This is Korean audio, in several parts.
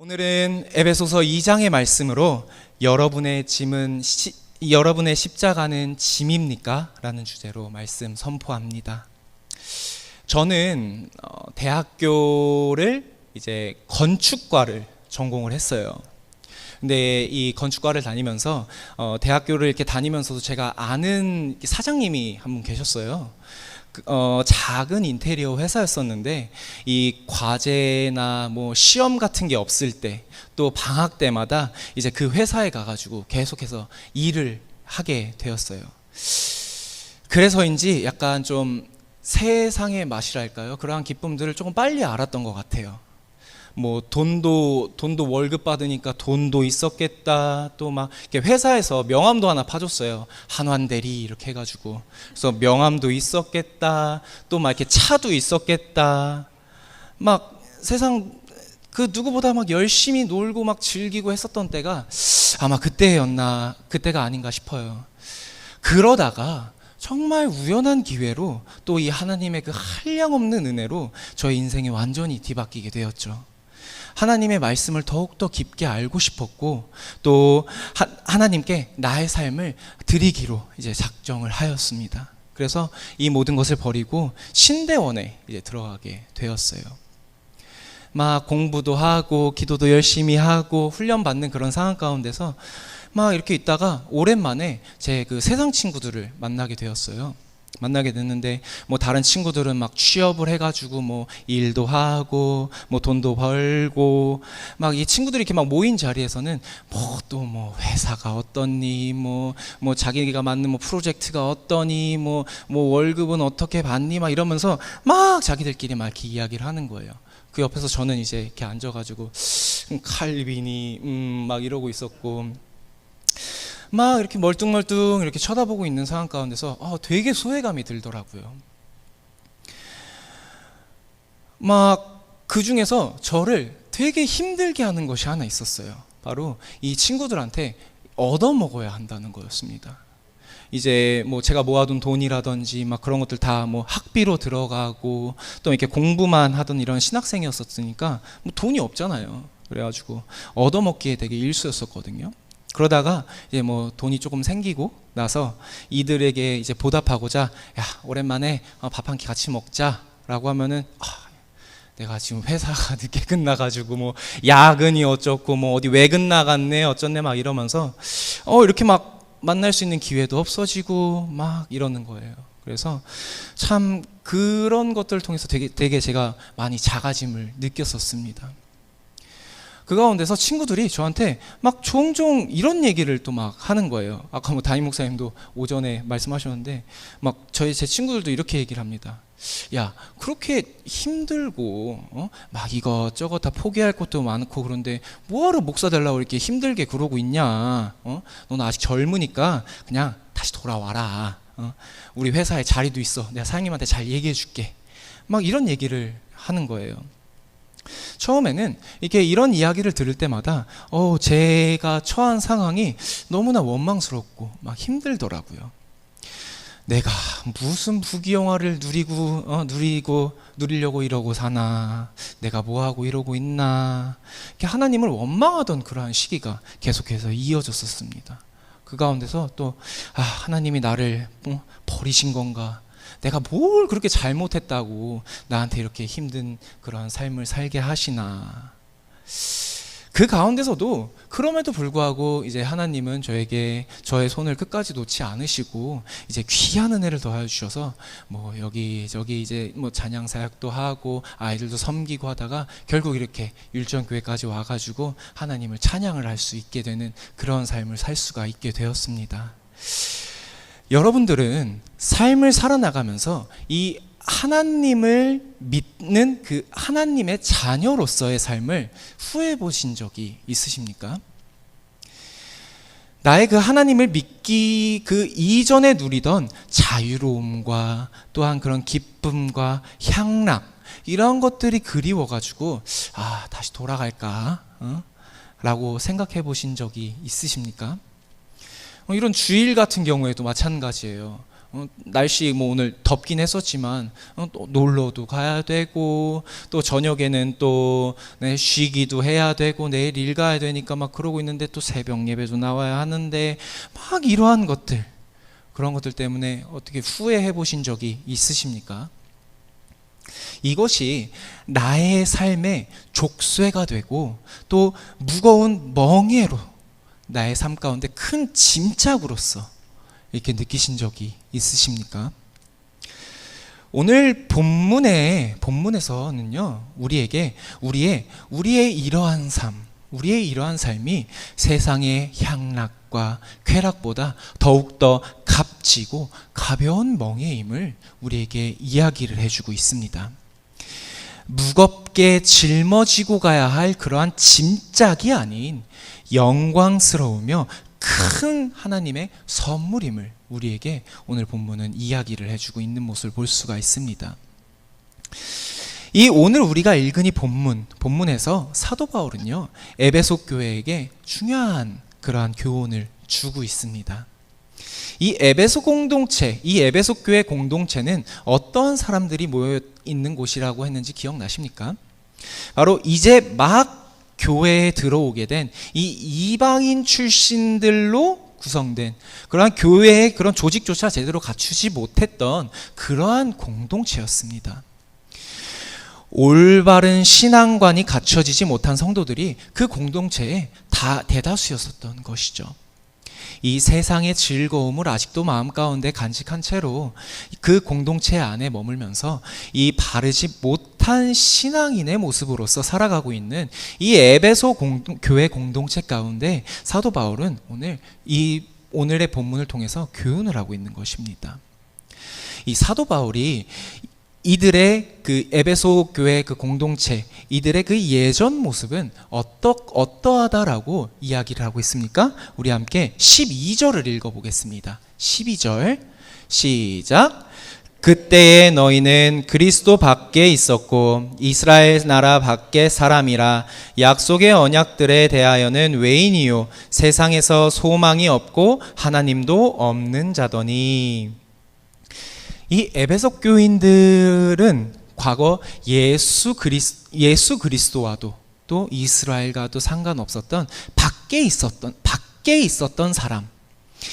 오늘은 에베소서 2장의 말씀으로 여러분의 십자가는 짐입니까? 라는 주제로 말씀 선포합니다. 저는 대학교를 이제 건축과를 전공을 했어요. 근데 이 건축과를 다니면서 대학교를 이렇게 다니면서도 제가 아는 사장님이 한 분 계셨어요. 작은 인테리어 회사였었는데 이 과제나 뭐 시험 같은 게 없을 때 또 방학 때마다 이제 그 회사에 가가지고 계속해서 일을 하게 되었어요. 그래서인지 약간 좀 세상의 맛이랄까요? 그러한 기쁨들을 조금 빨리 알았던 것 같아요. 뭐 돈도 월급 받으니까 돈도 있었겠다. 또 막 회사에서 명함도 하나 파줬어요. 한환대리 이렇게 해가지고. 그래서 명함도 있었겠다. 또 막 이렇게 차도 있었겠다. 막 세상 그 누구보다 막 열심히 놀고 막 즐기고 했었던 때가 아마 그때가 아닌가 싶어요. 그러다가 정말 우연한 기회로 또 이 하나님의 그 한량없는 은혜로 저의 인생이 완전히 뒤바뀌게 되었죠. 하나님의 말씀을 더욱더 깊게 알고 싶었고 또 하나님께 나의 삶을 드리기로 이제 작정을 하였습니다. 그래서 이 모든 것을 버리고 신대원에 이제 들어가게 되었어요. 막 공부도 하고 기도도 열심히 하고 훈련 받는 그런 상황 가운데서 막 이렇게 있다가 오랜만에 제 그 세상 친구들을 만나게 되었어요. 만나게 됐는데 뭐 다른 친구들은 막 취업을 해가지고 뭐 일도 하고 뭐 돈도 벌고 막 이 친구들이 이렇게 막 모인 자리에서는 뭐 또 뭐 회사가 어떠니 뭐 자기가 맡는 뭐 프로젝트가 어떠니 뭐 월급은 어떻게 받니 막 이러면서 막 자기들끼리 막 이렇게 이야기를 하는 거예요. 그 옆에서 저는 이제 이렇게 앉아가지고 칼빈이 막 이러고 있었고 막 이렇게 멀뚱멀뚱 이렇게 쳐다보고 있는 상황 가운데서 되게 소외감이 들더라고요. 막 그 중에서 저를 되게 힘들게 하는 것이 하나 있었어요. 바로 이 친구들한테 얻어먹어야 한다는 거였습니다. 이제 뭐 제가 모아둔 돈이라든지 막 그런 것들 다 뭐 학비로 들어가고 또 이렇게 공부만 하던 이런 신학생이었으니까 뭐 돈이 없잖아요. 그래가지고 얻어먹기에 되게 일쑤였었거든요. 그러다가 이제 뭐 돈이 조금 생기고 나서 이들에게 이제 보답하고자 야 오랜만에 밥 한 끼 같이 먹자라고 하면은 내가 지금 회사가 늦게 끝나가지고 뭐 야근이 어쩌고 뭐 어디 외근 나갔네 어쩌네 막 이러면서 이렇게 막 만날 수 있는 기회도 없어지고 막 이러는 거예요. 그래서 참 그런 것들을 통해서 되게 제가 많이 작아짐을 느꼈었습니다. 그 가운데서 친구들이 저한테 막 종종 이런 얘기를 또 막 하는 거예요. 아까 뭐 담임 목사님도 오전에 말씀하셨는데 막 제 친구들도 이렇게 얘기를 합니다. 야 그렇게 힘들고 막 이것저것 다 포기할 것도 많고 그런데 뭐하러 목사 되려고 이렇게 힘들게 그러고 있냐. 너는 아직 젊으니까 그냥 다시 돌아와라. 우리 회사에 자리도 있어. 내가 사장님한테 잘 얘기해 줄게. 막 이런 얘기를 하는 거예요. 처음에는 이렇게 이런 이야기를 들을 때마다 제가 처한 상황이 너무나 원망스럽고 막 힘들더라고요. 내가 무슨 부귀영화를 누리려고 이러고 사나, 내가 뭐하고 이러고 있나, 이렇게 하나님을 원망하던 그러한 시기가 계속해서 이어졌었습니다. 그 가운데서 또 하나님이 나를 버리신 건가, 내가 뭘 그렇게 잘못했다고 나한테 이렇게 힘든 그런 삶을 살게 하시나. 그 가운데서도 그럼에도 불구하고 이제 하나님은 저에게 저의 손을 끝까지 놓지 않으시고 이제 귀한 은혜를 더하여 주셔서 뭐 여기저기 이제 뭐 찬양 사역도 하고 아이들도 섬기고 하다가 결국 이렇게 율전교회까지 와가지고 하나님을 찬양을 할 수 있게 되는 그런 삶을 살 수가 있게 되었습니다. 여러분들은 삶을 살아나가면서 이 하나님을 믿는 그 하나님의 자녀로서의 삶을 후회해 보신 적이 있으십니까? 나의 그 하나님을 믿기 그 이전에 누리던 자유로움과 또한 그런 기쁨과 향락 이런 것들이 그리워가지고 다시 돌아갈까? 라고 생각해 보신 적이 있으십니까? 이런 주일 같은 경우에도 마찬가지예요. 날씨 뭐 오늘 덥긴 했었지만 또 놀러도 가야 되고 또 저녁에는 또 쉬기도 해야 되고 내일 일 가야 되니까 막 그러고 있는데 또 새벽 예배도 나와야 하는데 막 이러한 것들, 그런 것들 때문에 어떻게 후회해 보신 적이 있으십니까? 이것이 나의 삶의 족쇄가 되고 또 무거운 멍에로 나의 삶 가운데 큰 짐짝으로서 이렇게 느끼신 적이 있으십니까? 오늘 본문에서는요, 우리에게 우리의 이러한 삶이 세상의 향락과 쾌락보다 더욱더 값지고 가벼운 멍에임을 우리에게 이야기를 해주고 있습니다. 무겁게 짊어지고 가야 할 그러한 짐짝이 아닌 영광스러우며 큰 하나님의 선물임을 우리에게 오늘 본문은 이야기를 해주고 있는 모습을 볼 수가 있습니다. 이 오늘 우리가 읽은 이 본문에서 사도 바울은요, 에베소 교회에게 중요한 그러한 교훈을 주고 있습니다. 이 에베소 교회 공동체는 어떤 사람들이 모여 있는 곳이라고 했는지 기억나십니까? 바로 이제 막 교회에 들어오게 된 이 이방인 출신들로 구성된 그러한 교회의 그런 조직조차 제대로 갖추지 못했던 그러한 공동체였습니다. 올바른 신앙관이 갖춰지지 못한 성도들이 그 공동체의 대다수였었던 것이죠. 이 세상의 즐거움을 아직도 마음 가운데 간직한 채로 그 공동체 안에 머물면서 이 바르지 못한 신앙인의 모습으로서 살아가고 있는 이 에베소 교회 공동체 가운데 사도 바울은 오늘의 본문을 통해서 교훈을 하고 있는 것입니다. 이 사도 바울이 이들의 그 에베소 교회 그 공동체, 이들의 그 예전 모습은 어떠하다라고 이야기를 하고 있습니까? 우리 함께 12절을 읽어보겠습니다. 12절 시작. 그때에 너희는 그리스도 밖에 있었고 이스라엘 나라 밖의 사람이라 약속의 언약들에 대하여는 외인이요 세상에서 소망이 없고 하나님도 없는 자더니. 이 에베소 교인들은 과거 예수 그리스도와도 또 이스라엘과도 상관없었던 밖에 있었던 사람.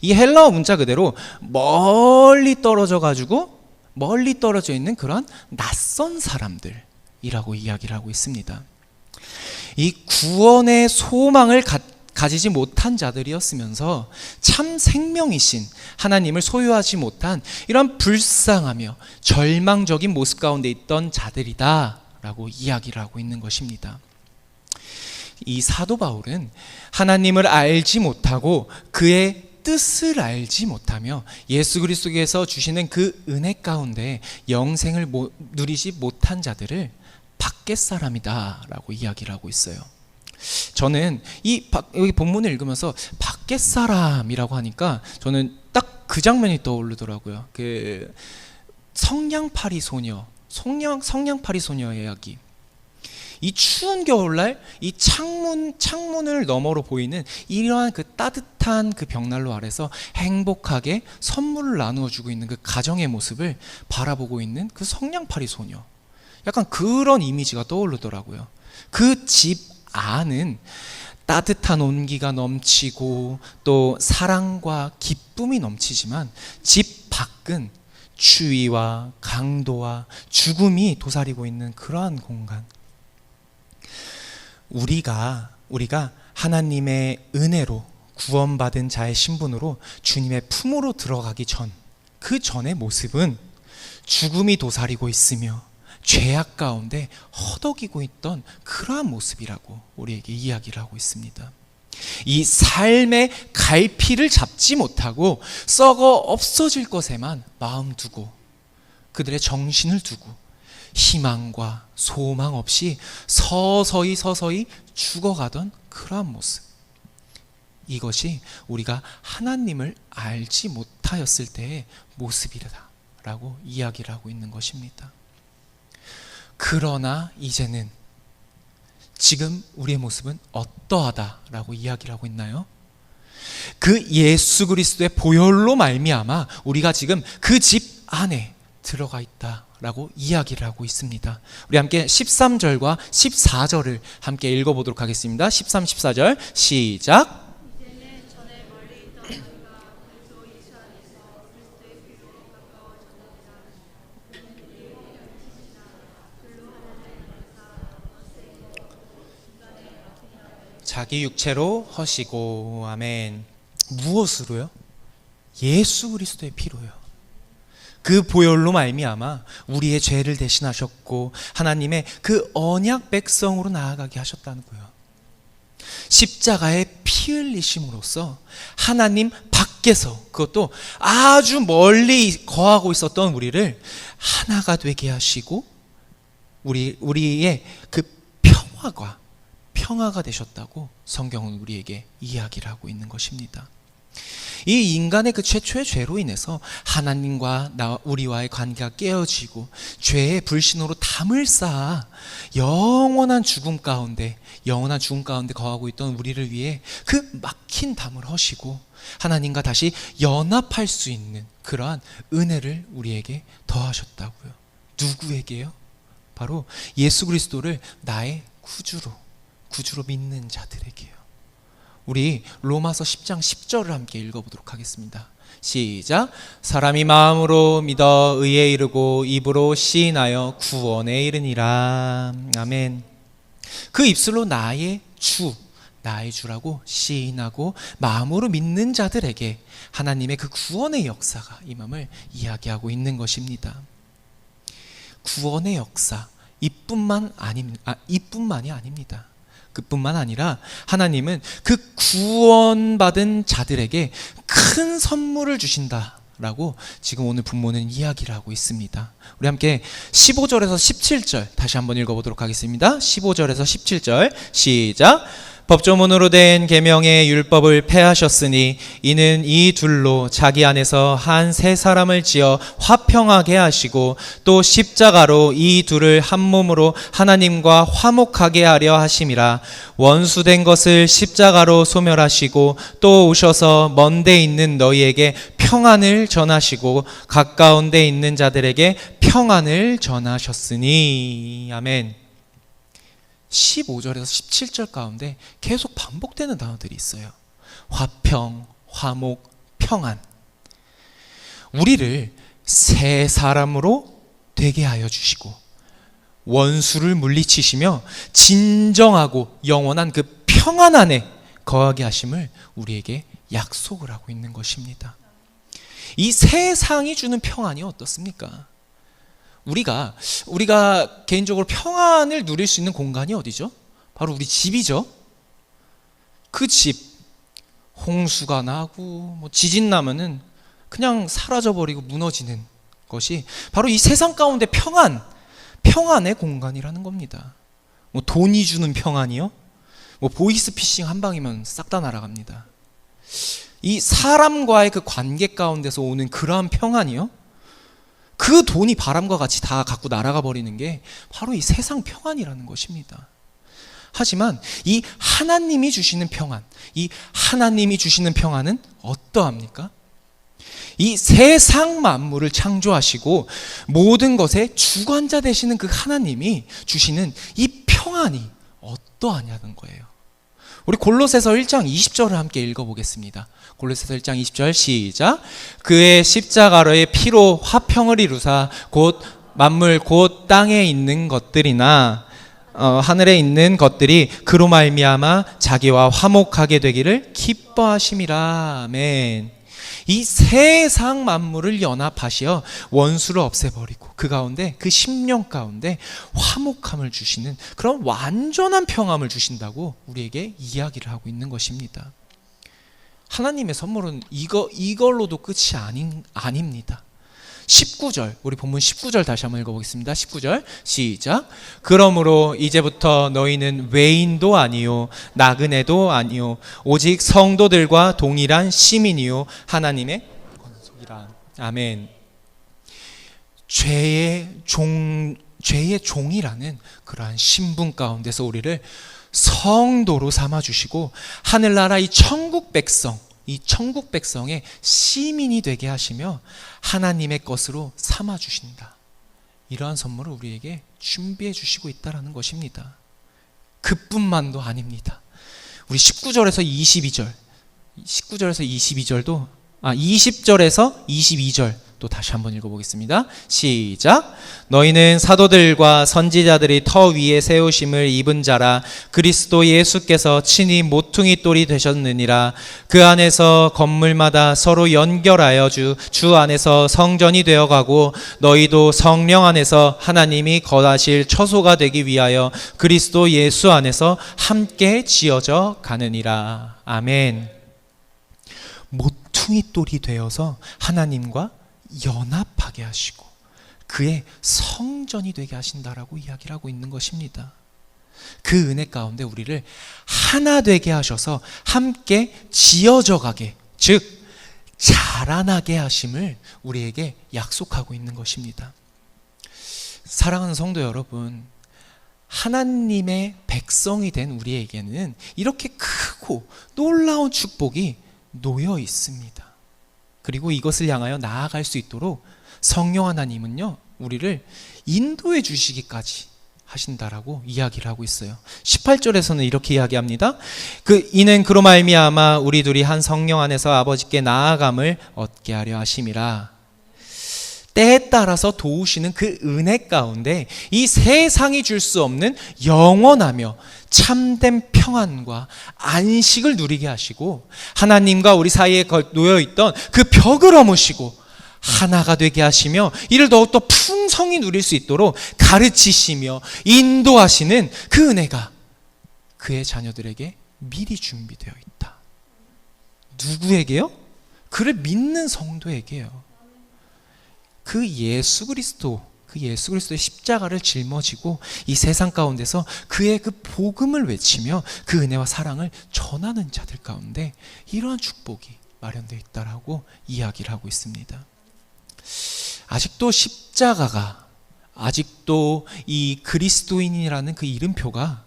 이 헬라어 문자 그대로 멀리 떨어져 있는 그런 낯선 사람들이라고 이야기를 하고 있습니다. 이 구원의 소망을 가지지 못한 자들이었으면서 참 생명이신 하나님을 소유하지 못한 이런 불쌍하며 절망적인 모습 가운데 있던 자들이다라고 이야기를 하고 있는 것입니다. 이 사도 바울은 하나님을 알지 못하고 그의 뜻을 알지 못하며 예수 그리스도께서 주시는 그 은혜 가운데 영생을 누리지 못한 자들을 밖의 사람이다라고 이야기를 하고 있어요. 저는 여기 본문을 읽으면서 밖의 사람이라고 하니까 저는 딱 그 장면이 떠오르더라고요. 그 성냥팔이 소녀의 이야기. 이 추운 겨울날 이 창문을 너머로 보이는 이러한 그 따뜻한 그 벽난로 아래서 행복하게 선물을 나누어 주고 있는 그 가정의 모습을 바라보고 있는 그 성냥팔이 소녀. 약간 그런 이미지가 떠오르더라고요. 그 집 안은 따뜻한 온기가 넘치고 또 사랑과 기쁨이 넘치지만 집 밖은 추위와 강도와 죽음이 도사리고 있는 그러한 공간. 우리가 하나님의 은혜로 구원받은 자의 신분으로 주님의 품으로 들어가기 그 전의 모습은 죽음이 도사리고 있으며 죄악 가운데 허덕이고 있던 그러한 모습이라고 우리에게 이야기를 하고 있습니다. 이 삶의 갈피를 잡지 못하고 썩어 없어질 것에만 마음 두고 그들의 정신을 두고 희망과 소망 없이 서서히 죽어가던 그러한 모습. 이것이 우리가 하나님을 알지 못하였을 때의 모습이라고 이야기를 하고 있는 것입니다. 그러나 이제는 지금 우리의 모습은 어떠하다라고 이야기를 하고 있나요? 그 예수 그리스도의 보혈로 말미암아 우리가 지금 그 집 안에 들어가 있다라고 이야기를 하고 있습니다. 우리 함께 13절과 14절을 함께 읽어보도록 하겠습니다. 13, 14절 시작. 자기 육체로 허시고. 아멘. 무엇으로요? 예수 그리스도의 피로요. 그 보혈로 말미암아 우리의 죄를 대신하셨고 하나님의 그 언약 백성으로 나아가게 하셨다는 거예요. 십자가에 피 흘리심으로써 하나님 밖에서, 그것도 아주 멀리 거하고 있었던 우리를 하나가 되게 하시고 우리의 그 평화가 되셨다고 성경은 우리에게 이야기를 하고 있는 것입니다. 이 인간의 그 최초의 죄로 인해서 하나님과 우리와의 관계가 깨어지고 죄의 불신으로 담을 쌓아 영원한 죽음 가운데 거하고 있던 우리를 위해 그 막힌 담을 허시고 하나님과 다시 연합할 수 있는 그러한 은혜를 우리에게 더하셨다고요. 누구에게요? 바로 예수 그리스도를 나의 구주로 믿는 자들에게요. 우리 로마서 10장 10절을 함께 읽어보도록 하겠습니다. 시작. 사람이 마음으로 믿어 의에 이르고 입으로 시인하여 구원에 이르니라. 아멘. 그 입술로 나의 주라고 시인하고 마음으로 믿는 자들에게 하나님의 그 구원의 역사가 임함을 이야기하고 있는 것입니다. 구원의 역사, 이뿐만이 아닙니다. 그뿐만 아니라 하나님은 그 구원받은 자들에게 큰 선물을 주신다라고 지금 오늘 본문은 이야기를 하고 있습니다. 우리 함께 15절에서 17절 다시 한번 읽어보도록 하겠습니다. 15절에서 17절 시작. 법조문으로 된 계명의 율법을 폐하셨으니 이는 이 둘로 자기 안에서 한 세 사람을 지어 화평하게 하시고 또 십자가로 이 둘을 한 몸으로 하나님과 화목하게 하려 하심이라. 원수된 것을 십자가로 소멸하시고 또 오셔서 먼 데 있는 너희에게 평안을 전하시고 가까운 데 있는 자들에게 평안을 전하셨으니. 아멘. 15절에서 17절 가운데 계속 반복되는 단어들이 있어요. 화평, 화목, 평안. 우리를 새 사람으로 되게 하여 주시고 원수를 물리치시며 진정하고 영원한 그 평안 안에 거하게 하심을 우리에게 약속을 하고 있는 것입니다. 이 세상이 주는 평안이 어떻습니까? 우리가 개인적으로 평안을 누릴 수 있는 공간이 어디죠? 바로 우리 집이죠. 그 집, 홍수가 나고 지진 나면은 그냥 사라져버리고 무너지는 것이 바로 이 세상 가운데 평안의 공간이라는 겁니다. 돈이 주는 평안이요? 보이스피싱 한 방이면 싹 다 날아갑니다. 이 사람과의 그 관계 가운데서 오는 그러한 평안이요? 그 돈이 바람과 같이 다 갖고 날아가 버리는 게 바로 이 세상 평안이라는 것입니다. 하지만 이 하나님이 주시는 평안은 어떠합니까? 이 세상 만물을 창조하시고 모든 것의 주관자 되시는 그 하나님이 주시는 이 평안이 어떠하냐는 거예요. 우리 골로새서 1장 20절을 함께 읽어보겠습니다. 골로새서 1장 20절 시작. 그의 십자가로의 피로 화평을 이루사 곧 만물 곧 땅에 있는 것들이나 하늘에 있는 것들이 그로 말미암아 자기와 화목하게 되기를 기뻐하심이라. 아멘. 이 세상 만물을 연합하시어 원수를 없애버리고 그 가운데 그 심령 가운데 화목함을 주시는 그런 완전한 평안을 주신다고 우리에게 이야기를 하고 있는 것입니다. 하나님의 선물은 이걸로도 끝이 아닙니다. 19절, 우리 본문 19절 다시 한번 읽어보겠습니다. 19절 시작. 그러므로 이제부터 너희는 외인도 아니요 나그네도 아니요 오직 성도들과 동일한 시민이요 하나님의 권속이라. 아멘. 죄의 종이라는 그러한 신분 가운데서 우리를 성도로 삼아주시고 하늘나라 이 천국 백성, 이 천국 백성의 시민이 되게 하시며 하나님의 것으로 삼아 주신다. 이러한 선물을 우리에게 준비해 주시고 있다라는 것입니다. 그뿐만도 아닙니다. 우리 19절에서 22절, 20절에서 22절 또 다시 한번 읽어보겠습니다. 시작. 너희는 사도들과 선지자들이 터 위에 세우심을 입은 자라. 그리스도 예수께서 친히 모퉁이 돌이 되셨느니라. 그 안에서 건물마다 서로 연결하여 주 안에서 성전이 되어가고 너희도 성령 안에서 하나님이 거하실 처소가 되기 위하여 그리스도 예수 안에서 함께 지어져 가느니라. 아멘. 모퉁이 돌이 되어서 하나님과 연합하게 하시고 그의 성전이 되게 하신다라고 이야기를 하고 있는 것입니다. 그 은혜 가운데 우리를 하나 되게 하셔서 함께 지어져 가게, 즉 자라나게 하심을 우리에게 약속하고 있는 것입니다. 사랑하는 성도 여러분, 하나님의 백성이 된 우리에게는 이렇게 크고 놀라운 축복이 놓여 있습니다. 그리고 이것을 향하여 나아갈 수 있도록 성령 하나님은요, 우리를 인도해 주시기까지 하신다라고 이야기를 하고 있어요. 18절에서는 이렇게 이야기합니다. 이는 그로 말미암아 우리 둘이 한 성령 안에서 아버지께 나아감을 얻게 하려 하심이라. 때에 따라서 도우시는 그 은혜 가운데 이 세상이 줄 수 없는 영원하며 참된 평안과 안식을 누리게 하시고 하나님과 우리 사이에 놓여있던 그 벽을 허무시고 하나가 되게 하시며 이를 더욱더 풍성히 누릴 수 있도록 가르치시며 인도하시는 그 은혜가 그의 자녀들에게 미리 준비되어 있다. 누구에게요? 그를 믿는 성도에게요. 그 예수 그리스도의 십자가를 짊어지고 이 세상 가운데서 그의 그 복음을 외치며 그 은혜와 사랑을 전하는 자들 가운데 이러한 축복이 마련되어 있다라고 이야기를 하고 있습니다. 아직도 십자가가, 아직도 이 그리스도인이라는 그 이름표가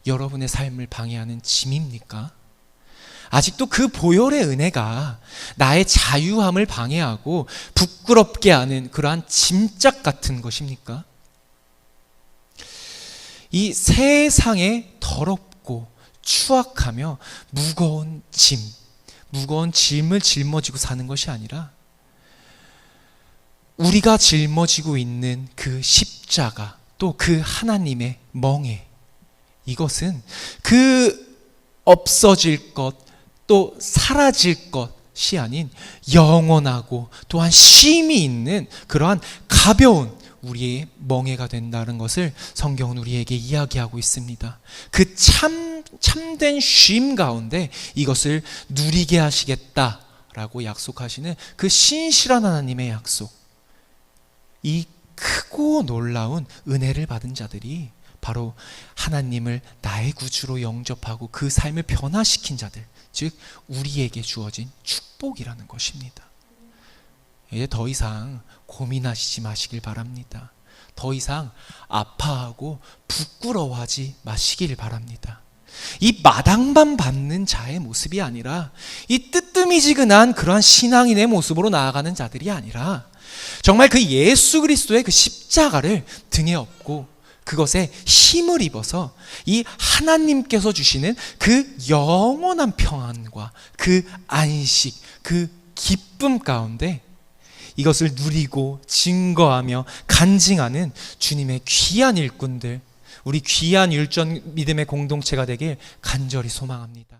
여러분의 삶을 방해하는 짐입니까? 아직도 그 보혈의 은혜가 나의 자유함을 방해하고 부끄럽게 하는 그러한 짐짝 같은 것입니까? 이 세상에 더럽고 추악하며 무거운 짐을 짊어지고 사는 것이 아니라 우리가 짊어지고 있는 그 십자가, 또 그 하나님의 멍에, 이것은 그 없어질 것, 또 사라질 것이 아닌 영원하고 또한 쉼이 있는 그러한 가벼운 우리의 멍에가 된다는 것을 성경은 우리에게 이야기하고 있습니다. 그 참된 쉼 가운데 이것을 누리게 하시겠다라고 약속하시는 그 신실한 하나님의 약속, 이 크고 놀라운 은혜를 받은 자들이 바로 하나님을 나의 구주로 영접하고 그 삶을 변화시킨 자들, 즉 우리에게 주어진 축복이라는 것입니다. 이제 더 이상 고민하시지 마시길 바랍니다. 더 이상 아파하고 부끄러워하지 마시길 바랍니다. 이 마당만 받는 자의 모습이 아니라 이 뜨뜨미지근한 그러한 신앙인의 모습으로 나아가는 자들이 아니라 정말 그 예수 그리스도의 그 십자가를 등에 업고 그것에 힘을 입어서 이 하나님께서 주시는 그 영원한 평안과 그 안식, 그 기쁨 가운데 이것을 누리고 증거하며 간증하는 주님의 귀한 일꾼들, 우리 귀한 율전 믿음의 공동체가 되길 간절히 소망합니다.